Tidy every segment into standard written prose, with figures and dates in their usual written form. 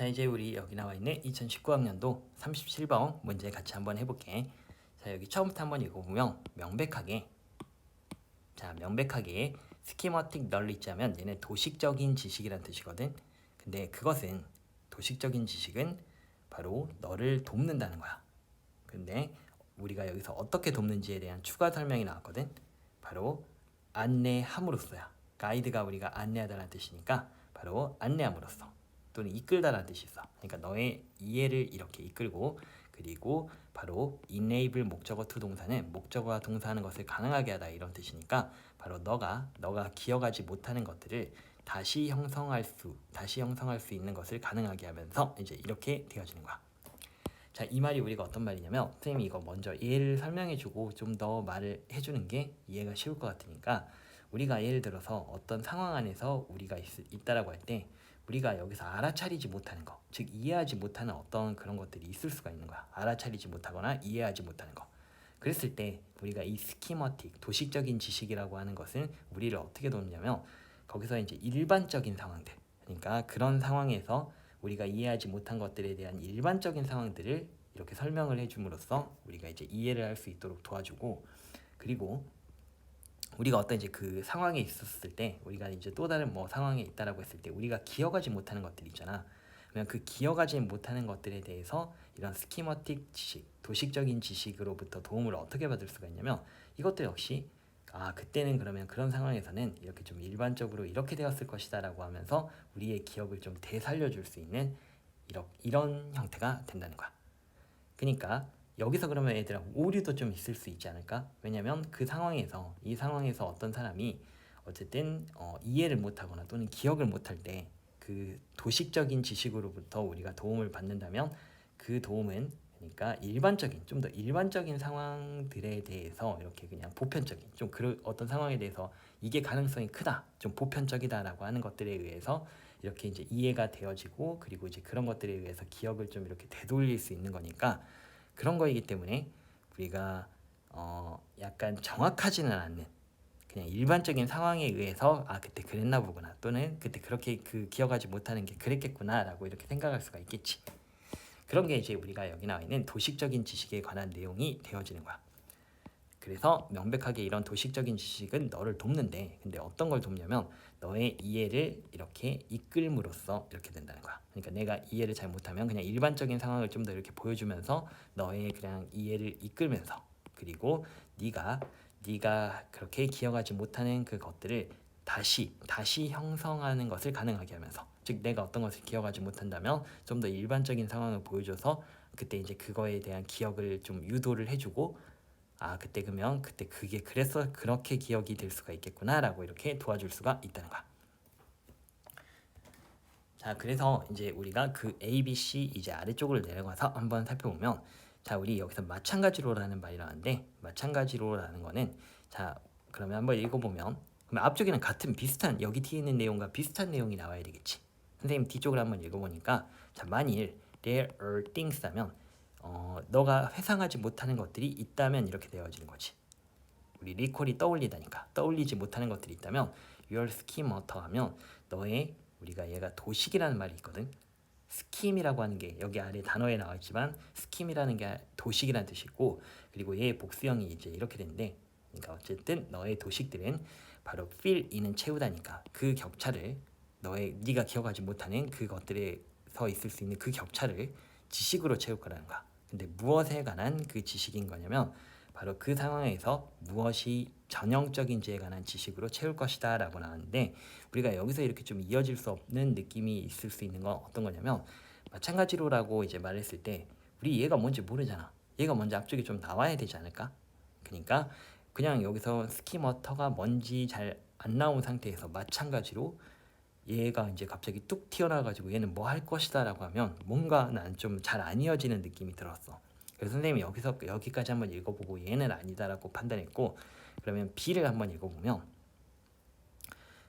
자, 이제 우리 여기 나와 있는 2019학년도 37번 문제 같이 한번 해볼게. 자, 여기 처음부터 한번 읽어보면 명백하게 스키머틱 널리지 하면 얘는 도식적인 지식이란 뜻이거든. 근데 그것은 도식적인 지식은 바로 너를 돕는다는 거야. 근데 우리가 여기서 어떻게 돕는지에 대한 추가 설명이 나왔거든. 바로 안내함으로써야. 가이드가 우리가 안내하다라는 뜻이니까 바로 안내함으로써 또는 이끌다라는 뜻이 있어. 그러니까 너의 이해를 이렇게 이끌고, 그리고 바로 enable 목적어 to 동사는 목적어와 동사하는 것을 가능하게 하다 이런 뜻이니까 바로 너가 기억하지 못하는 것들을 다시 형성할 수 있는 것을 가능하게 하면서 이제 이렇게 되어지는 거야. 자, 이 말이 우리가 어떤 말이냐면, 선생님이 이거 먼저 예를 설명해주고 좀 더 말을 해주는 게 이해가 쉬울 것 같으니까, 우리가 예를 들어서 어떤 상황 안에서 우리가 있다라고 할 때 우리가 여기서 알아차리지 못하는 거, 즉 이해하지 못하는 어떤 그런 것들이 있을 수가 있는 거야. 알아차리지 못하거나 이해하지 못하는 거. 그랬을 때 우리가 이 스키머틱, 도식적인 지식이라고 하는 것은 우리를 어떻게 돕냐면, 거기서 이제 일반적인 상황들, 그러니까 그런 상황에서 우리가 이해하지 못한 것들에 대한 일반적인 상황들을 이렇게 설명을 해줌으로써 우리가 이제 이해를 할 수 있도록 도와주고, 그리고 우리가 어떤 이제 그 상황에 있었을 때, 우리가 이제 또 다른 뭐 상황에 있다라고 했을 때 우리가 기억하지 못하는 것들 있잖아. 그러면 그 기억하지 못하는 것들에 대해서 이런 스키머틱 지식, 도식적인 지식으로부터 도움을 어떻게 받을 수가 있냐면, 이것도 역시 그때는 그러면 그런 상황에서는 이렇게 좀 일반적으로 이렇게 되었을 것이다 라고 하면서 우리의 기억을 좀 되살려줄 수 있는 이런 형태가 된다는 거야. 그러니까 여기서 그러면 얘들아 오류도 좀 있을 수 있지 않을까? 왜냐면 이 상황에서 어떤 사람이 어쨌든 이해를 못하거나 또는 기억을 못할 때 그 도식적인 지식으로부터 우리가 도움을 받는다면, 그 도움은 그러니까 좀 더 일반적인 상황들에 대해서 이렇게 그냥 보편적인 어떤 상황에 대해서 이게 가능성이 크다, 좀 보편적이다라고 하는 것들에 의해서 이렇게 이제 이해가 되어지고, 그리고 이제 그런 것들에 의해서 기억을 좀 이렇게 되돌릴 수 있는 거니까 그런 거이기 때문에 우리가 약간 정확하지는 않는 그냥 일반적인 상황에 의해서 그때 그랬나 보구나, 또는 그때 그렇게 기억하지 못하는 게 그랬겠구나 라고 이렇게 생각할 수가 있겠지. 그런 게 이제 우리가 여기 나와 있는 도식적인 지식에 관한 내용이 되어지는 거야. 그래서 명백하게 이런 도식적인 지식은 너를 돕는데, 근데 어떤 걸 돕냐면 너의 이해를 이렇게 이끌므로써 이렇게 된다는 거야. 그러니까 내가 이해를 잘 못하면 그냥 일반적인 상황을 좀 더 이렇게 보여주면서 너의 그냥 이해를 이끌면서, 그리고 네가 그렇게 기억하지 못하는 그 것들을 다시 형성하는 것을 가능하게 하면서, 즉 내가 어떤 것을 기억하지 못한다면 좀 더 일반적인 상황을 보여줘서 그때 이제 그거에 대한 기억을 좀 유도를 해주고, 그때 그러면 그때 그게 그래서 그렇게 기억이 될 수가 있겠구나 라고 이렇게 도와줄 수가 있다는 거야. 자, 그래서 이제 우리가 그 A, B, C 이제 아래쪽으로 내려가서 한번 살펴보면, 자, 우리 여기서 마찬가지로라는 말이 나왔는데, 마찬가지로라는 거는, 자, 그러면 한번 읽어보면, 그럼 앞쪽에는 비슷한 여기 뒤에 있는 내용과 비슷한 내용이 나와야 되겠지. 선생님 뒤쪽을 한번 읽어보니까, 자, 만일 there are things 하면 너가 회상하지 못하는 것들이 있다면 이렇게 되어지는 거지. 우리 리콜이 떠올리지 못하는 것들이 있다면 your schema터 하면 우리가 얘가 도식이라는 말이 있거든. 스킴이라고 하는 게 여기 아래 단어에 나와 있지만 스킴이라는 게 도식이라는 뜻이고, 그리고 얘의 복수형이 이제 이렇게 되는데, 그러니까 어쨌든 너의 도식들은 바로 fill in은 채우다니까 그 격차를 네가 기억하지 못하는 그것들에 서 있을 수 있는 그 격차를 지식으로 채울 거라는 거야. 근데 무엇에 관한 그 지식인 거냐면 바로 그 상황에서 무엇이 전형적인지에 관한 지식으로 채울 것이다 라고 나왔는데, 우리가 여기서 이렇게 좀 이어질 수 없는 느낌이 있을 수 있는 건 어떤 거냐면, 마찬가지로라고 이제 말했을 때 우리 얘가 뭔지 모르잖아. 얘가 먼저 앞쪽에 좀 나와야 되지 않을까? 그러니까 그냥 여기서 스키머터가 뭔지 잘 안 나온 상태에서 마찬가지로 얘가 이제 갑자기 뚝 튀어나와가지고 얘는 뭐 할 것이다 라고 하면 뭔가 난 좀 잘 안 이어지는 느낌이 들었어. 그래서 선생님이 여기까지 한번 읽어보고 얘는 아니다라고 판단했고, 그러면 B를 한번 읽어보면,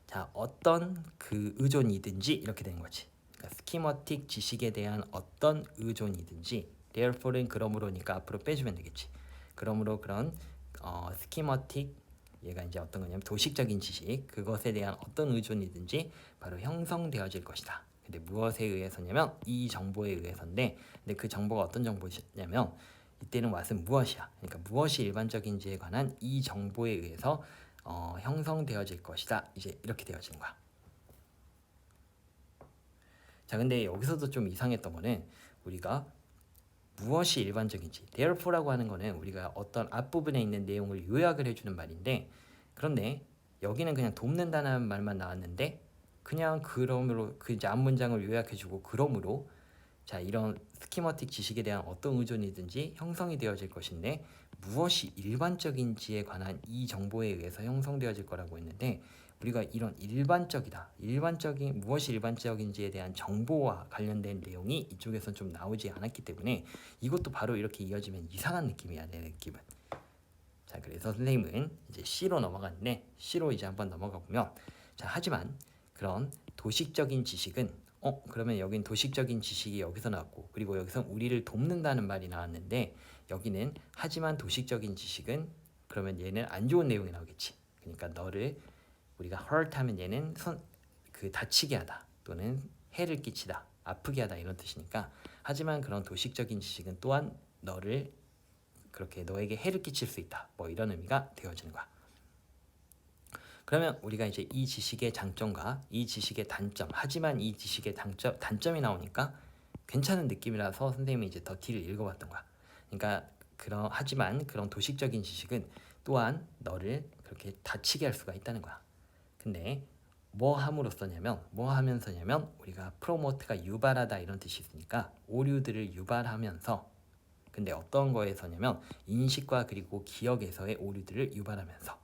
자, 어떤 그 의존이든지 이렇게 되는 거지. 그러니까 스키머틱 지식에 대한 어떤 의존이든지, therefore는 그러므로니까 앞으로 빼주면 되겠지. 그러므로 그런 스키머틱, 얘가 이제 어떤 거냐면 도식적인 지식, 그것에 대한 어떤 의존이든지 바로 형성되어질 것이다. 근데 무엇에 의해서냐면 이 정보에 의해서인데, 근데 그 정보가 어떤 정보냐면 이때는 what은 무엇이야. 그러니까 무엇이 일반적인지에 관한 이 정보에 의해서 형성되어질 것이다. 이제 이렇게 되어지는 거야. 자, 근데 여기서도 좀 이상했던 거는 우리가 무엇이 일반적인지 therefore라고 하는 거는 우리가 어떤 앞부분에 있는 내용을 요약을 해주는 말인데, 그런데 여기는 그냥 돕는다는 말만 나왔는데 그냥 그러므로 그 이제 앞문장을 요약해주고 그러므로 자 이런 스키머틱 지식에 대한 어떤 의존이든지 형성이 되어질 것인데 무엇이 일반적인지에 관한 이 정보에 의해서 형성되어질 거라고 했는데, 우리가 이런 일반적인 무엇이 일반적인지에 대한 정보와 관련된 내용이 이쪽에선 좀 나오지 않았기 때문에 이것도 바로 이렇게 이어지면 이상한 느낌이야, 내 느낌은. 자, 그래서 선생님은 이제 C로 넘어갔는데 C로 이제 한번 넘어가 보면, 자 하지만 그런 도식적인 지식은 그러면 여긴 도식적인 지식이 여기서 나왔고, 그리고 여기서 우리를 돕는다는 말이 나왔는데 여기는 하지만 도식적인 지식은 그러면 얘는 안 좋은 내용이 나오겠지. 그러니까 너를 우리가 hurt 하면 얘는 다치게 하다 또는 해를 끼치다, 아프게 하다 이런 뜻이니까, 하지만 그런 도식적인 지식은 또한 너를 그렇게 너에게 해를 끼칠 수 있다, 뭐 이런 의미가 되어지는 거야. 그러면 우리가 이제 이 지식의 장점과 이 지식의 단점, 하지만 이 지식의 단점이 나오니까 괜찮은 느낌이라서 선생님이 이제 더 D를 읽어봤던 거야. 그러니까 하지만 그런 도식적인 지식은 또한 너를 그렇게 다치게 할 수가 있다는 거야. 근데 뭐 하면서냐면 우리가 프로모트가 유발하다 이런 뜻이 있으니까 오류들을 유발하면서, 근데 어떤 거에서냐면 인식과 그리고 기억에서의 오류들을 유발하면서.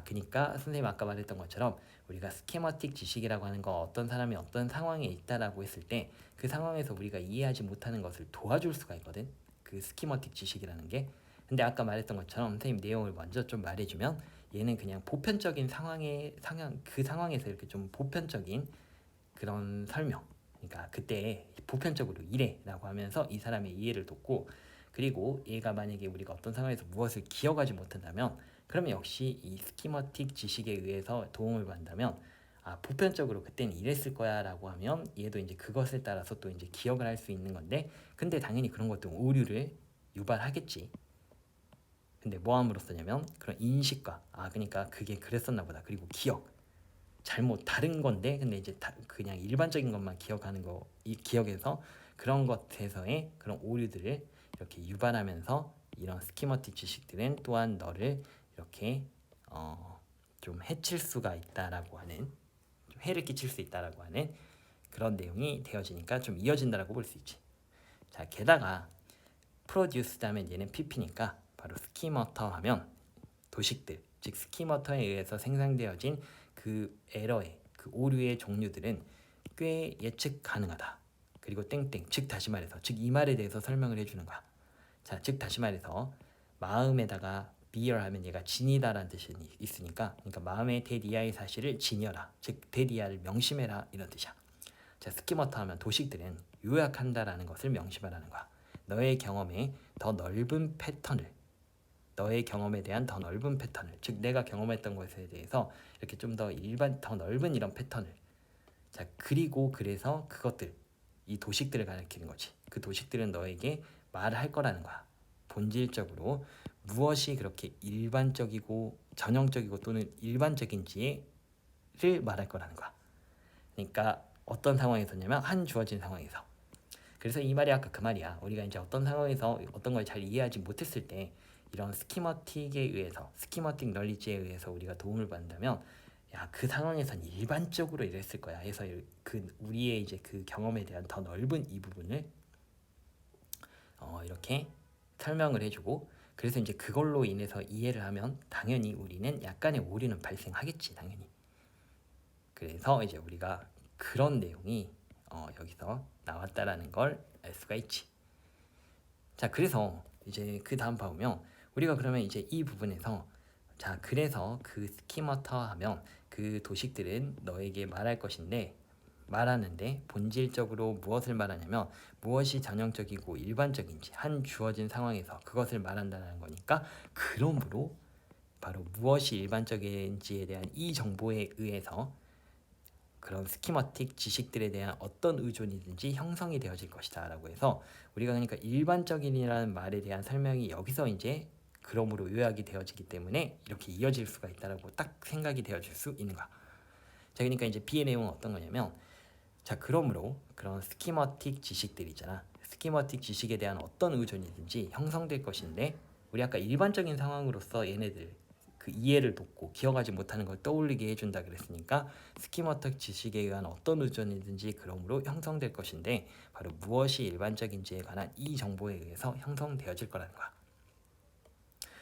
그러니까 선생님 아까 말했던 것처럼 우리가 스키머틱 지식이라고 하는 거 어떤 사람이 어떤 상황에 있다라고 했을 때 그 상황에서 우리가 이해하지 못하는 것을 도와줄 수가 있거든, 그 스키머틱 지식이라는 게. 근데 아까 말했던 것처럼 선생님 내용을 먼저 좀 말해주면 얘는 그냥 보편적인 그 상황에서 이렇게 좀 보편적인 그런 설명, 그러니까 그때 보편적으로 이래라고 하면서 이 사람의 이해를 돕고, 그리고 얘가 만약에 우리가 어떤 상황에서 무엇을 기억하지 못한다면 그러면 역시 이 스키머틱 지식에 의해서 도움을 받는다면 보편적으로 그때는 이랬을 거야 라고 하면 얘도 이제 그것에 따라서 또 이제 기억을 할 수 있는 건데, 근데 당연히 그런 것도 오류를 유발하겠지. 근데 뭐 함으로써냐면 그런 인식과 그러니까 그게 그랬었나 보다, 그리고 기억, 잘못 다른 건데 근데 이제 그냥 일반적인 것만 기억하는 거, 이 기억에서 그런 것에서의 그런 오류들을 이렇게 유발하면서 이런 스키머틱 지식들은 또한 너를 이렇게 좀 해칠 수가 있다라고 하는, 좀 해를 끼칠 수 있다라고 하는 그런 내용이 되어지니까 좀 이어진다라고 볼 수 있지. 자, 게다가 프로듀스 다음에 얘는 PP니까 바로 스키머터 하면 도식들, 즉 스키머터에 의해서 생산되어진 그 에러의 그 오류의 종류들은 꽤 예측 가능하다. 그리고 땡땡, 즉 다시 말해서, 즉 이 말에 대해서 설명을 해주는 거야. 자, 즉 다시 말해서 마음에다가 bear 하면 얘가 진이다라는 뜻이 있으니까, 그러니까 마음에 대리아의 사실을 지녀라, 즉 대리아를 명심해라 이런 뜻이야. 자, 스키머터 하면 도식들은 요약한다라는 것을 명심하라는 거야. 너의 경험에 더 넓은 패턴을, 너의 경험에 대한 더 넓은 패턴을, 즉 내가 경험했던 것에 대해서 이렇게 좀 더 더 넓은 이런 패턴을. 자, 그리고 그래서 그것들, 이 도식들을 가리키는 거지. 그 도식들은 너에게 말을 할 거라는 거야. 본질적으로 무엇이 그렇게 일반적이고 전형적이고 또는 일반적인지를 말할 거라는 거야. 그러니까 어떤 상황에서냐면 한 주어진 상황에서. 그래서 이 말이 아까 그 말이야. 우리가 이제 어떤 상황에서 어떤 걸 잘 이해하지 못했을 때 이런 스키머틱에 의해서, 스키머틱 널리지에 의해서 우리가 도움을 받는다면 그 상황에선 일반적으로 이랬을 거야 해서 그 우리의 이제 그 경험에 대한 더 넓은 이 부분을 이렇게 설명을 해주고, 그래서 이제 그걸로 인해서 이해를 하면 당연히 우리는 약간의 오류는 발생하겠지, 당연히. 그래서 이제 우리가 그런 내용이 여기서 나왔다라는 걸 알 수가 있지. 자, 그래서 이제 그 다음 봐보면 우리가 그러면 이제 이 부분에서, 자 그래서 그 스키머터 하면 그 도식들은 너에게 말할 것인데, 말하는데 본질적으로 무엇을 말하냐면 무엇이 전형적이고 일반적인지 한 주어진 상황에서 그것을 말한다는 거니까, 그러므로 바로 무엇이 일반적인지에 대한 이 정보에 의해서 그런 스키머틱 지식들에 대한 어떤 의존이든지 형성이 되어질 것이다 라고 해서 우리가 그러니까 일반적인이라는 말에 대한 설명이 여기서 이제 그러므로 요약이 되어지기 때문에 이렇게 이어질 수가 있다라고 딱 생각이 되어질 수 있는 거야. 자, 그러니까 이제 B의 내용은 어떤 거냐면, 자, 그러므로 그런 스키머틱 지식들 있잖아. 스키머틱 지식에 대한 어떤 의존이든지 형성될 것인데, 우리 아까 일반적인 상황으로서 얘네들 그 이해를 돕고 기억하지 못하는 걸 떠올리게 해준다 그랬으니까, 스키머틱 지식에 의한 어떤 의존이든지 그러므로 형성될 것인데, 바로 무엇이 일반적인지에 관한 이 정보에 의해서 형성되어질 거라는 거야.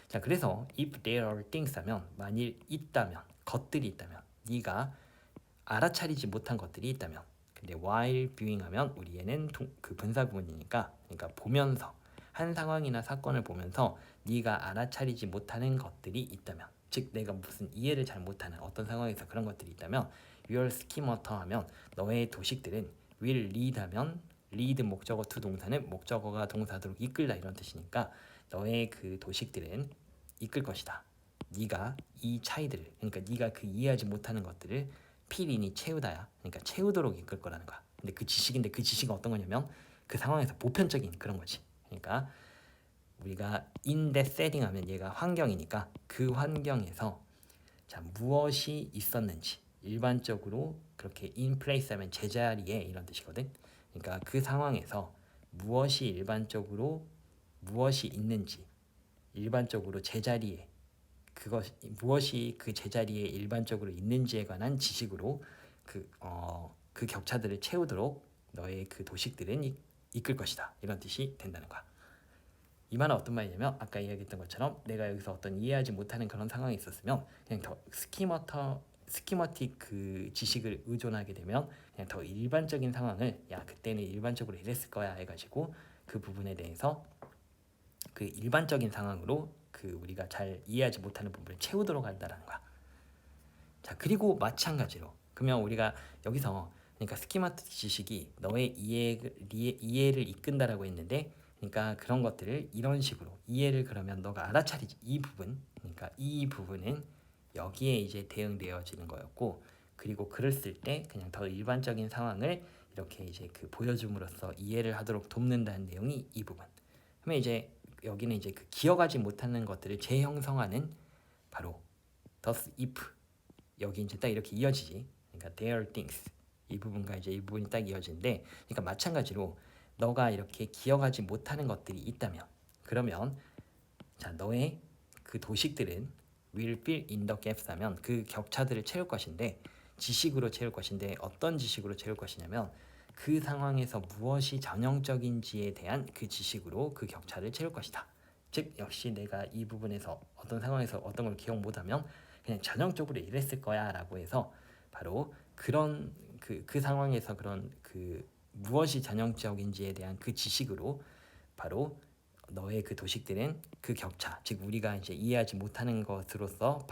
자, 그래서 if there are things 하면, 만일 있다면, 것들이 있다면, 네가 알아차리지 못한 것들이 있다면, 근데 while viewing 하면 우리 얘는 그 분사 구문이니까, 그러니까 보면서, 한 상황이나 사건을 보면서 네가 알아차리지 못하는 것들이 있다면, 즉 내가 무슨 이해를 잘 못하는 어떤 상황에서 그런 것들이 있다면, your schemata 하면 너의 도식들은 will lead 하면 lead 목적어 to 동사는 목적어가 동사도록 이끌다 이런 뜻이니까, 너의 그 도식들은 이끌 것이다. 네가 이 차이들을, 그러니까 네가 그 이해하지 못하는 것들을 필인이 채우다야, 그러니까 채우도록 이끌 거라는 거야. 근데 그 지식인데, 그 지식은 어떤 거냐면 그 상황에서 보편적인 그런 거지. 그러니까 우리가 in that setting 하면 얘가 환경이니까, 그 환경에서 자 무엇이 있었는지, 일반적으로 그렇게 in place 하면 제자리에 이런 뜻이거든. 그러니까 그 상황에서 무엇이 일반적으로 무엇이 있는지, 일반적으로 제자리에 그것 무엇이 그 제자리에 일반적으로 있는지에 관한 지식으로 그 격차들을 채우도록 너의 그 도식들은 이끌 것이다 이런 뜻이 된다는 거야. 이 말은 어떤 말이냐면, 아까 이야기했던 것처럼 내가 여기서 어떤 이해하지 못하는 그런 상황이 있었으면 그냥 더 스키머틱 그 지식을 의존하게 되면 그냥 더 일반적인 상황을, 야 그때는 일반적으로 이랬을 거야 해가지고 그 부분에 대해서 그 일반적인 상황으로 그 우리가 잘 이해하지 못하는 부분을 채우도록 한다라는 거야. 자, 그리고 마찬가지로 그러면 우리가 여기서 그러니까 스키마틱 지식이 너의 이해를 이끈다라고 했는데, 그러니까 그런 것들을 이런 식으로 이해를, 그러면 너가 알아차리지 이 부분, 그러니까 이 부분은 여기에 이제 대응되어지는 거였고, 그리고 그랬을 때 그냥 더 일반적인 상황을 이렇게 이제 그 보여줌으로써 이해를 하도록 돕는다는 내용이 이 부분. 그러면 이제 여기는 이제 그 기억하지 못하는 것들을 재형성하는 바로 thus if, 여기 이제 딱 이렇게 이어지지. 그러니까 there things, 이 부분과 이제 이 부분이 딱 이어지는데, 그러니까 마찬가지로 너가 이렇게 기억하지 못하는 것들이 있다면, 그러면 자 너의 그 도식들은 will fill in the gaps 하면 그 격차들을 채울 것인데, 지식으로 채울 것인데, 어떤 지식으로 채울 것이냐면 그 상황에서 무엇이 전형적인지에 대한 그 지식으로 그 격차를 채울 것이다. 즉 역시 내가 이 부분에서 어떤 상황에서 어떤 걸 기억 못하면 그냥 전형적으로 이랬을 거야 라고 해서, 바로 그런 그 상황에서 그런 그 무엇이 전형적인지에 대한 그 지식으로 바로 너의 그 도식들은 그 격차, 즉 우리가 이제 이해하지 못하는 것으로서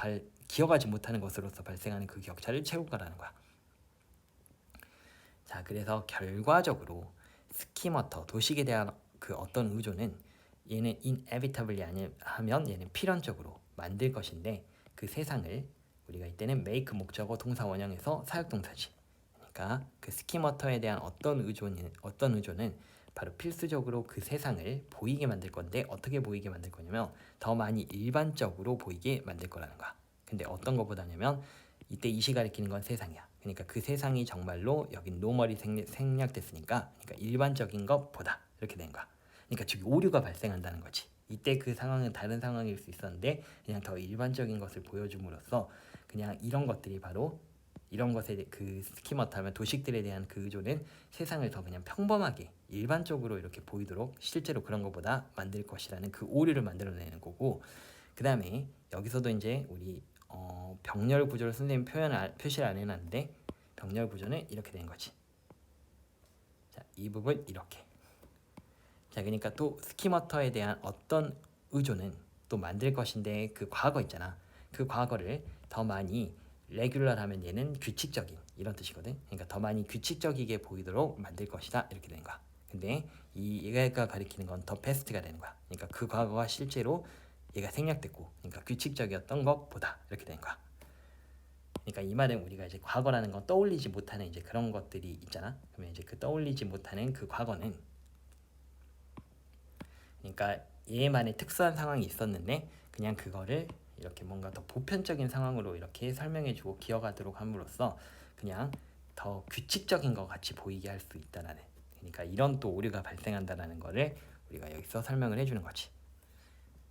기억하지 못하는 것으로서 발생하는 그 격차를 채울 거라는 거야. 자, 그래서 결과적으로 스키머터 도식에 대한 그 어떤 의존은 얘는 inevitably 하면 얘는 필연적으로 만들 것인데, 그 세상을 우리가 이때는 make 목적어 동사 원형에서 사역동사지. 그러니까 그 스키머터에 대한 어떤 의존은 바로 필수적으로 그 세상을 보이게 만들 건데, 어떻게 보이게 만들 거냐면 더 많이 일반적으로 보이게 만들 거라는 거야. 근데 어떤 것보다냐면 이때 이시 가리키는 건 세상이야. 그러니까 그 세상이 정말로 여기 노멀이 생략됐으니까, 그러니까 일반적인 것보다 이렇게 된 거야. 그러니까 즉 오류가 발생한다는 거지. 이때 그 상황은 다른 상황일 수 있었는데 그냥 더 일반적인 것을 보여줌으로써 그냥 이런 것들이 바로 이런 것에 그 스키머터 하면 도식들에 대한 그 의존은 세상을 더 그냥 평범하게 일반적으로 이렇게 보이도록 실제로 그런 것보다 만들 것이라는 그 오류를 만들어내는 거고, 그 다음에 여기서도 이제 우리 병렬 구조를 선생님 표시를 안 해놨는데, 병렬 구조는 이렇게 된 거지. 자, 이 부분 이렇게. 자, 그러니까 또 스키머터에 대한 어떤 의존은 또 만들 것인데, 그 과거 있잖아. 그 과거를 더 많이 레귤러 하면 얘는 규칙적인 이런 뜻이거든. 그러니까 더 많이 규칙적이게 보이도록 만들 것이다 이렇게 되는 거야. 근데 얘가 가리키는 건 더 패스트가 되는 거야. 그러니까 그 과거가 실제로 얘가 생략됐고, 그러니까 규칙적이었던 것보다 이렇게 되는 거야. 그러니까 이 말은 우리가 이제 과거라는 건 떠올리지 못하는 이제 그런 것들이 있잖아. 그러면 이제 그 떠올리지 못하는 그 과거는, 그러니까 얘만의 특수한 상황이 있었는데 그냥 그거를 이렇게 뭔가 더 보편적인 상황으로 이렇게 설명해주고 기억하도록 함으로써 그냥 더 규칙적인 것 같이 보이게 할 수 있다라는, 그러니까 이런 또 오류가 발생한다라는 거를 우리가 여기서 설명을 해주는 거지.